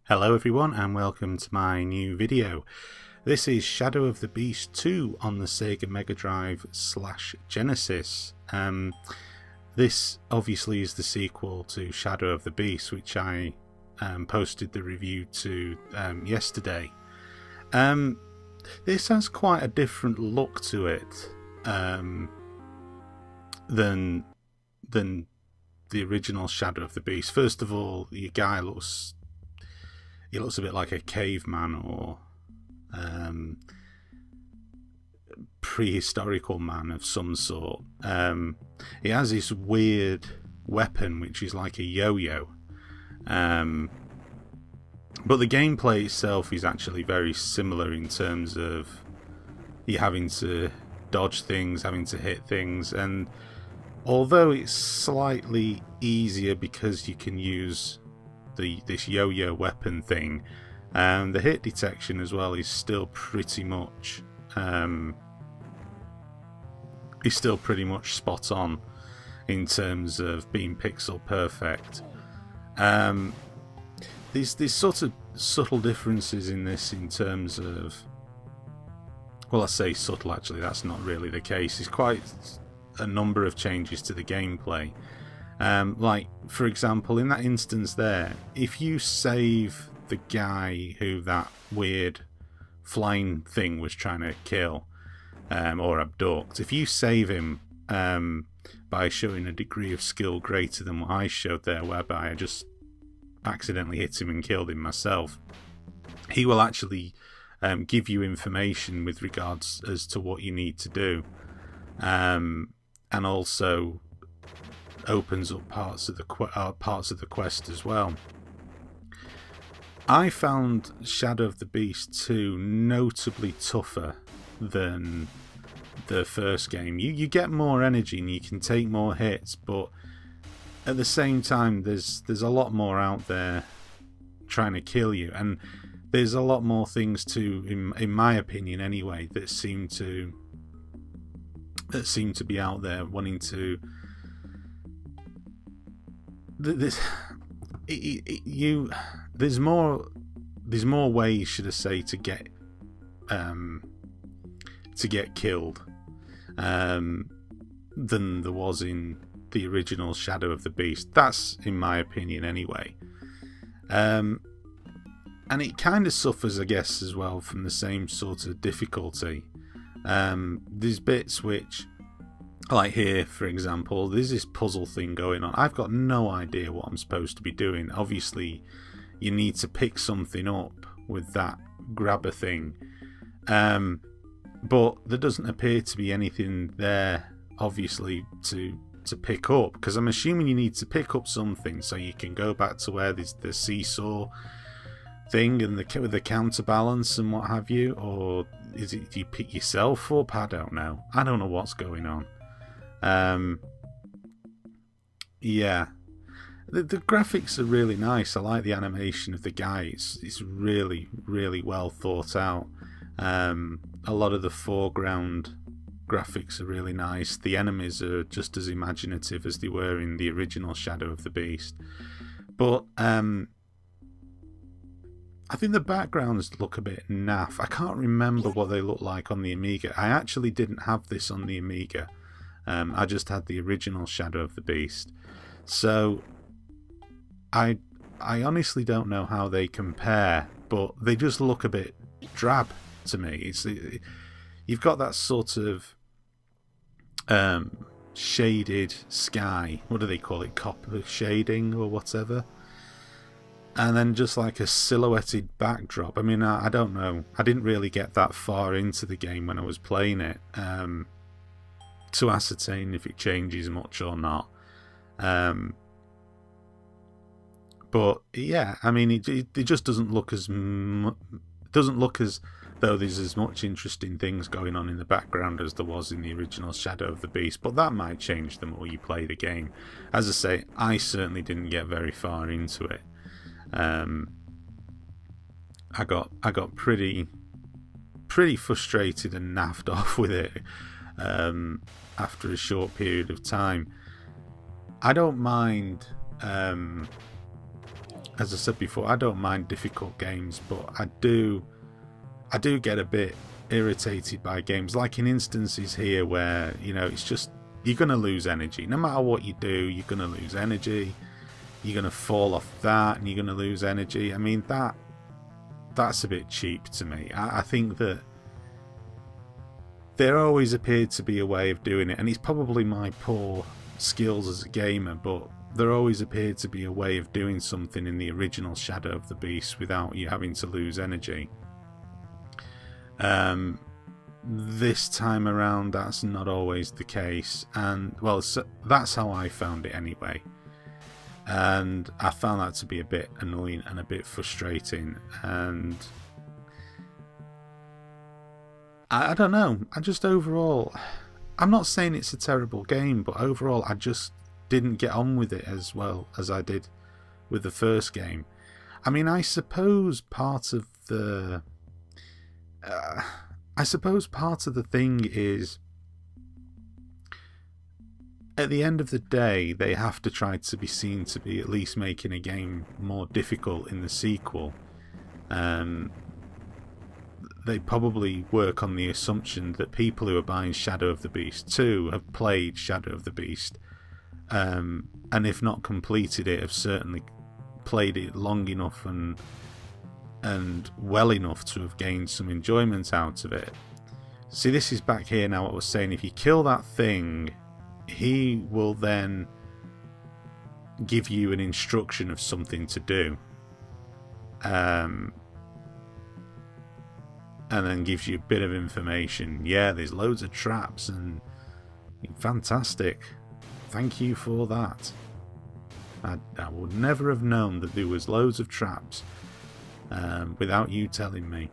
Hello everyone and welcome to my new video. This is Shadow of the Beast 2 on the Sega Mega Drive / Genesis. This obviously is the sequel to Shadow of the Beast, which I posted the review to yesterday. This has quite a different look to it than the original Shadow of the Beast. First of all, your guy looks a bit like a caveman or prehistorical man of some sort. He has this weird weapon which is like a yo-yo, but the gameplay itself is actually very similar in terms of you having to dodge things, having to hit things, and although it's slightly easier because you can use this yo-yo weapon thing, the hit detection as well is still pretty much spot on in terms of being pixel perfect. There's sort of subtle differences in this in terms of, well, I say subtle, actually that's not really the case. There's quite a number of changes to the gameplay. Like, for example, in that instance there, if you save the guy who that weird flying thing was trying to kill or abduct, if you save him by showing a degree of skill greater than what I showed there, whereby I just accidentally hit him and killed him myself, he will actually give you information with regards as to what you need to do, and also opens up parts of the quest as well. I found Shadow of the Beast 2 notably tougher than the first game. You get more energy and you can take more hits, but at the same time there's a lot more out there trying to kill you, and there's a lot more things too, in my opinion anyway, that seem to be out there wanting to there's more ways, should I say, to get killed than there was in the original Shadow of the Beast. That's in my opinion anyway. And it kind of suffers, I guess, as well from the same sort of difficulty. There's bits which, like here, for example, there's this puzzle thing going on. I've got no idea what I'm supposed to be doing. Obviously, you need to pick something up with that grabber thing. But there doesn't appear to be anything there, obviously, to pick up. Because I'm assuming you need to pick up something so you can go back to where there's the seesaw thing and with the counterbalance and what have you. Or is it, do you pick yourself up? I don't know. I don't know what's going on. Yeah, the graphics are really nice. I like the animation of the guy. It's really well thought out. A lot of the foreground graphics are really nice. The enemies are just as imaginative as they were in the original Shadow of the Beast, but I think the backgrounds look a bit naff. I can't remember what they look like on the Amiga. I actually didn't have this on the Amiga. I just had the original Shadow of the Beast, so I honestly don't know how they compare, but they just look a bit drab to me. You've got that sort of shaded sky, what do they call it, copper shading or whatever, and then just like a silhouetted backdrop. I mean, I don't know, I didn't really get that far into the game when I was playing it to ascertain if it changes much or not, but yeah, I mean, it just doesn't look as though there's as much interesting things going on in the background as there was in the original Shadow of the Beast, but that might change the more you play the game. As I say, I certainly didn't get very far into it. I got pretty frustrated and naffed off with it after a short period of time. I don't mind as I said before, I don't mind difficult games, but I do get a bit irritated by games like in instances here where, you know, it's just, you're going to lose energy. No matter what you do, you're going to lose energy. You're going to fall off that and you're going to lose energy. I mean, that's a bit cheap to me. I think that there always appeared to be a way of doing it, and it's probably my poor skills as a gamer, but there always appeared to be a way of doing something in the original Shadow of the Beast without you having to lose energy. This time around, that's not always the case, and well, so that's how I found it anyway. And I found that to be a bit annoying and a bit frustrating, and I don't know, I just overall, I'm not saying it's a terrible game, but overall I just didn't get on with it as well as I did with the first game. I mean, I suppose part of the thing is, at the end of the day, they have to try to be seen to be at least making a game more difficult in the sequel. They probably work on the assumption that people who are buying Shadow of the Beast 2 have played Shadow of the Beast, and if not completed it, have certainly played it long enough and well enough to have gained some enjoyment out of it. See, this is back here now what I was saying, if you kill that thing, he will then give you an instruction of something to do. And then gives you a bit of information. Yeah, there's loads of traps, and fantastic. Thank you for that. I would never have known that there was loads of traps without you telling me.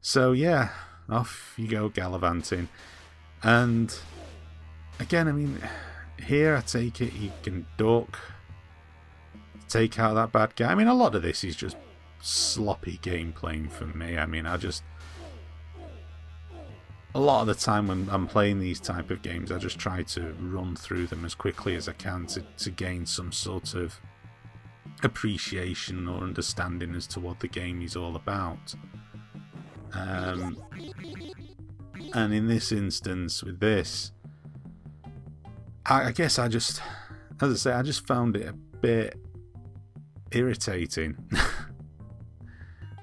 So yeah, off you go gallivanting. And again, I mean, here I take it you can duck, take out that bad guy. I mean, a lot of this is just sloppy gameplay for me. I mean, a lot of the time when I'm playing these type of games, I just try to run through them as quickly as I can to gain some sort of appreciation or understanding as to what the game is all about. And in this instance, with this, I guess I just, as I say, I just found it a bit irritating.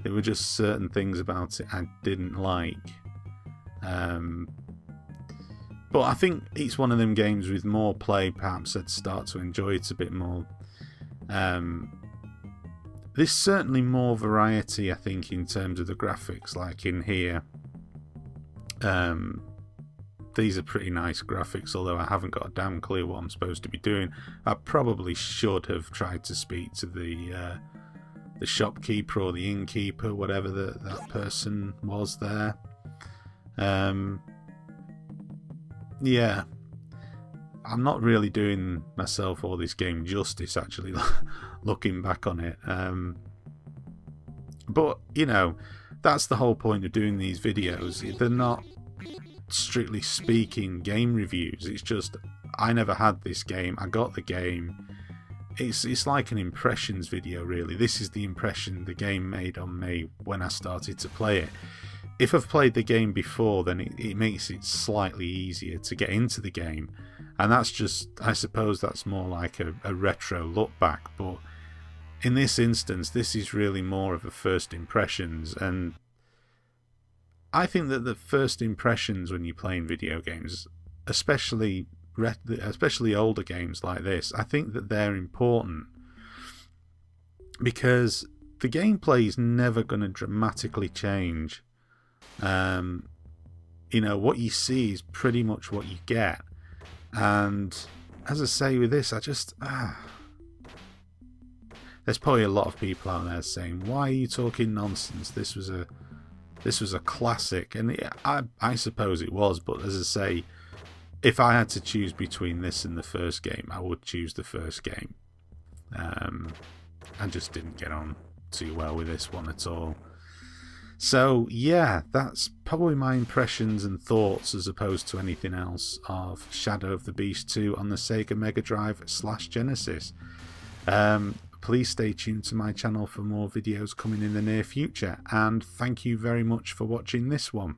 There were just certain things about it I didn't like. But I think it's one of them games with more play, perhaps I'd start to enjoy it a bit more. There's certainly more variety, I think, in terms of the graphics, like in here. These are pretty nice graphics, although I haven't got a damn clue what I'm supposed to be doing. I probably should have tried to speak to the shopkeeper or the innkeeper, whatever that person was there. Yeah, I'm not really doing myself or this game justice, actually, looking back on it. But, you know, that's the whole point of doing these videos. They're not, strictly speaking, game reviews. It's just, I never had this game, I got the game. It's like an impressions video, really. This is the impression the game made on me when I started to play it. If I've played the game before, then it makes it slightly easier to get into the game. And that's just, I suppose that's more like a retro look back. But in this instance, this is really more of a first impressions. And I think that the first impressions when you're playing video games, especially older games like this, I think that they're important. Because the gameplay is never going to dramatically change. You know, what you see is pretty much what you get. And as I say with this, I just there's probably a lot of people out there saying, why are you talking nonsense? This was a classic. And I suppose it was, but as I say, if I had to choose between this and the first game, I would choose the first game. I just didn't get on too well with this one at all. So yeah, that's probably my impressions and thoughts, as opposed to anything else, of Shadow of the Beast 2 on the Sega Mega Drive / Genesis. please stay tuned to my channel for more videos coming in the near future, and thank you very much for watching this one.